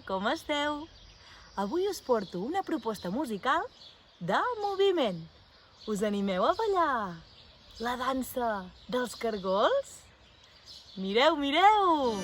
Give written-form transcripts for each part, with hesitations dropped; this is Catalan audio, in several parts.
com esteu? Avui us porto una proposta musical de moviment. Us animeu a ballar la dansa dels cargols? Mireu, mireu!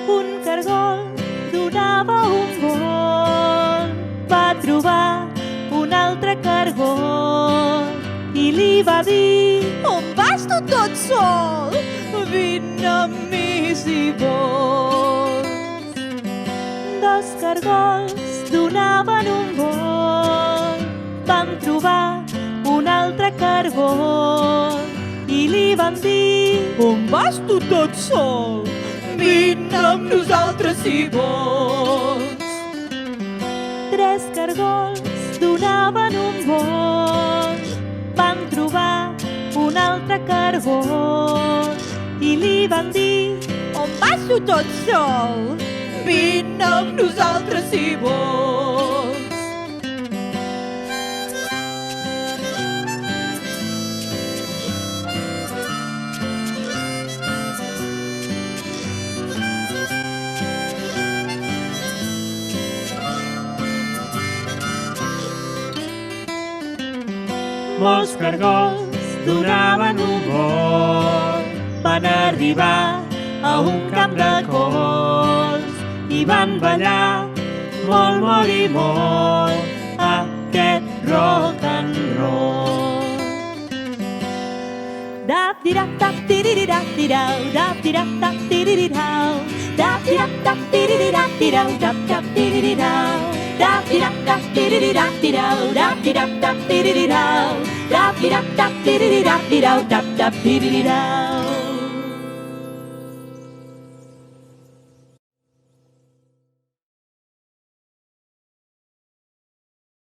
Un cargol donava un vol, va trobar un altre cargol i li va dir: On vas tu tot sol? vine amb mi si vols. Dos cargols donaven un vol, van trobar un altre cargol i li van dir: On vas tu tot sol? vine amb nosaltres si vols. Tres cargols donaven un vol, van trobar un altre cargol i li van dir: On vas tu tot sol? vine amb nosaltres si vols. Molts cargols donaven un vol, van arribar a un camp de cols i van ballar molt, molt i molt aquest rock and roll. Dap dirap tap tirirap tirau, dap dirap tap tirirau, dap dirap tap tirirap tirau, dap tap tirirau, dap dirap tap tirirap tirau, dap dirap tap tirirau, dap dirap tap tirirap tirau, dap tap tirirau.